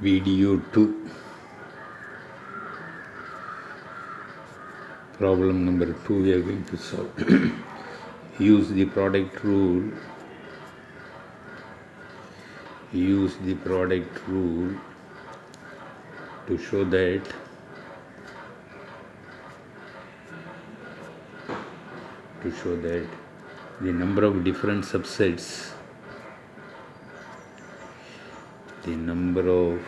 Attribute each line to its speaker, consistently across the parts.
Speaker 1: Video 2, problem number 2 we are going to solve. Use the product rule. Use the product rule to show that the number of different subsets, the number of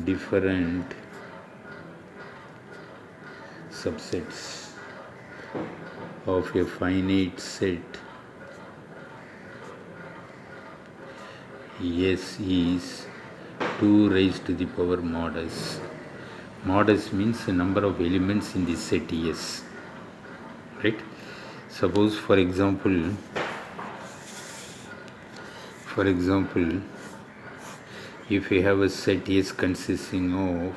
Speaker 1: different subsets of a finite set S is 2 raised to the power mod s. Mod s means the number of elements in the set S. Right? Suppose for example, if we have a set S consisting of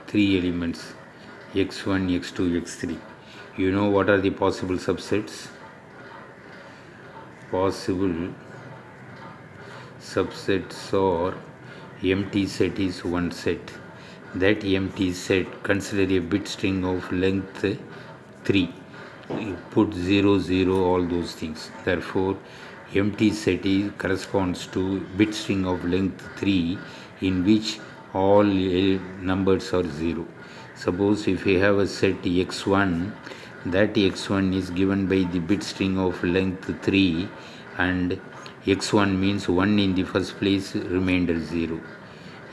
Speaker 1: 3 elements x1, x2, x3, you know what are the possible subsets? Possible subsets are empty set is one set. That empty set, consider a bit string of length 3. You put 0, 0, all those things. Therefore, empty set corresponds to bit string of length 3 in which all numbers are 0. Suppose if we have a set x1, that x1 is given by the bit string of length 3 and x1 means 1 in the first place, remainder 0.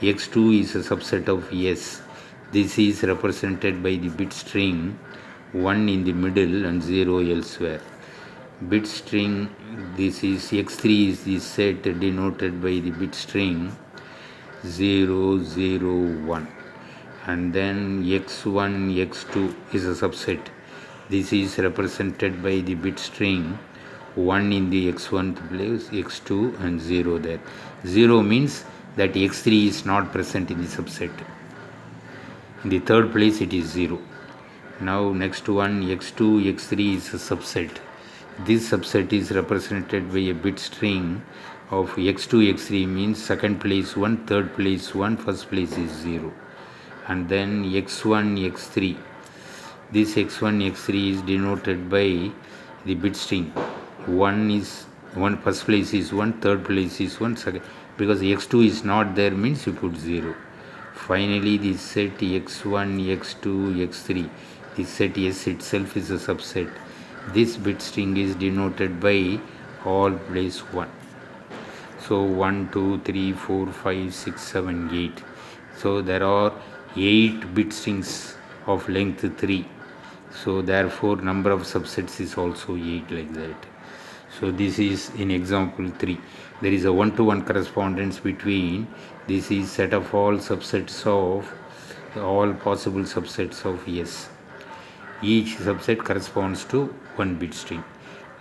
Speaker 1: x2 is a subset of S. This is represented by the bit string 1 in the middle and 0 elsewhere. Bit string, this is x3 is the set denoted by the bit string 0, 0, 1. And then x1, x2 is a subset. This is represented by the bit string 1 in the x1 place, x2 and 0 there. 0 means that x3 is not present in the subset. In the third place it is 0. Now next one, x2, x3 is a subset. This subset is represented by a bit string of x2, x3 means second place 1, third place 1, first place is 0. And then x1, x3. This x1, x3 is denoted by the bit string. 1 is 1, first place is 1, third place is 1, second, because x2 is not there means you put 0. Finally, the set x1, x2, x3, the set S itself is a subset. This bit string is denoted by all place 1. So 1, 2, 3, 4, 5, 6, 7, 8. So there are 8 bit strings of length 3. So therefore number of subsets is also 8 like that. So this is in example 3. There is a one-to-one correspondence between this is set of all subsets of all possible subsets of S. Each subset corresponds to one bit string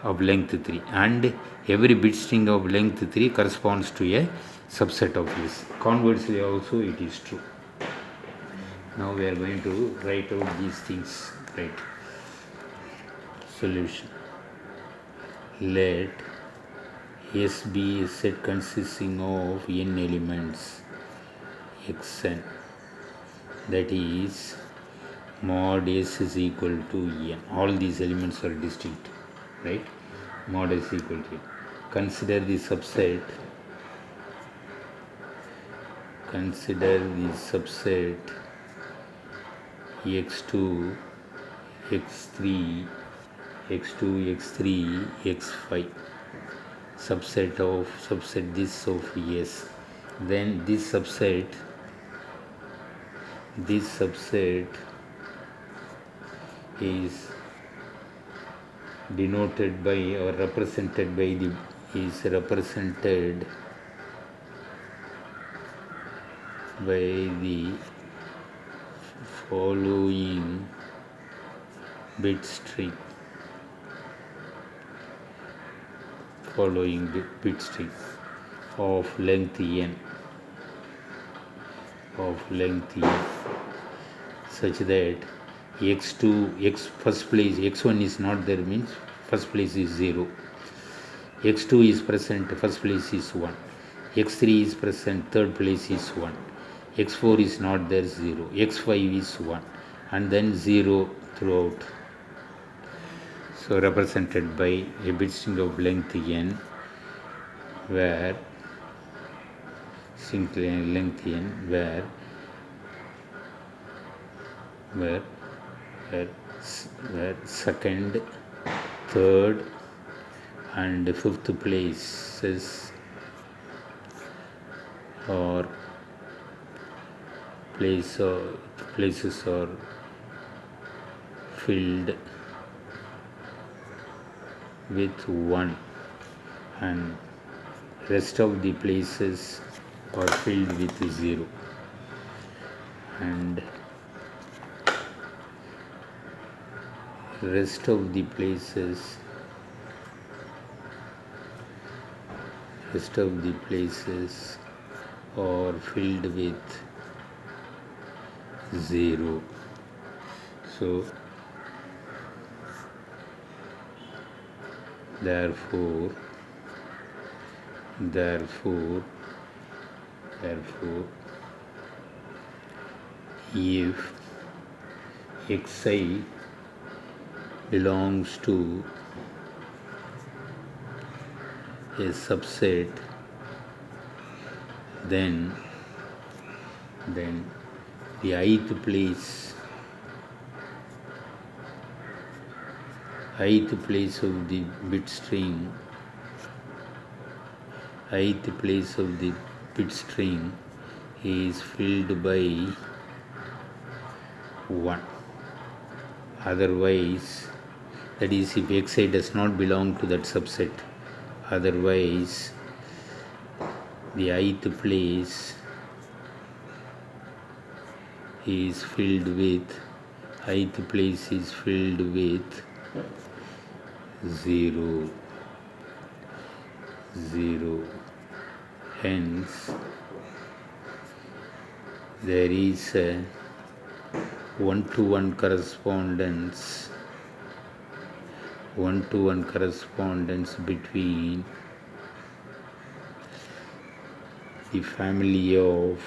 Speaker 1: of length 3 and every bit string of length 3 corresponds to a subset of S. Conversely also it is true. Now we are going to write out these things. Right. Solution. Let S be a set consisting of n elements xn, that is mod S is equal to n. All these elements are distinct, right? Mod S equal to n. Consider the subset x2, x3, x2, x3, x5, subset this of S. Then this subset is denoted by or represented by the following bit string of length n such that first place x1 is not there means first place is 0, x2 is present, first place is 1, x3 is present, third place is 1, x4 is not there, 0, x5 is 1, and then 0 throughout. So represented by a bit string of length n, where length n, where second, third, and fifth places or places are filled with 1, and rest of the places are filled with 0, and rest of the places are filled with 0. So therefore if xi belongs to a subset, then the ith place of the bit string is filled by 1. Otherwise, that is, if xi does not belong to that subset, otherwise the ith place is filled with 0. Hence there is a one-to-one correspondence between the family of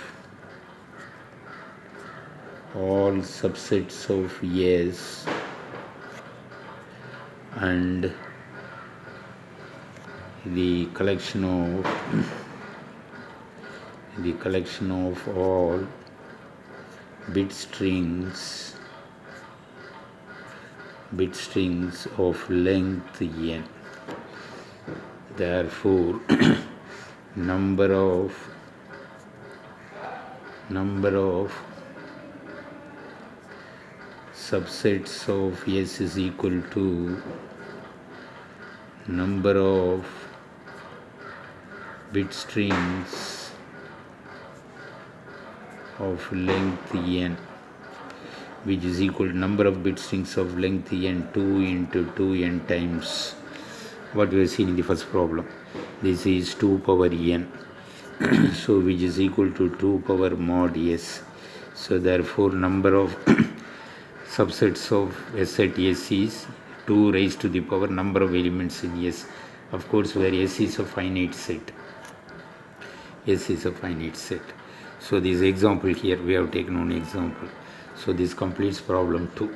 Speaker 1: all subsets of S and the collection of all bit strings of length n. Therefore number of subsets of S is equal to number of bit strings of length n, which is equal to number of bit strings of length n 2 into 2n times what we have seen in the first problem. This is 2 power n, so which is equal to 2 power mod s. So therefore number of subsets of S at S is 2 raised to the power number of elements in S, of course, where S is a finite set. So this example here, we have taken one example. So this completes problem 2.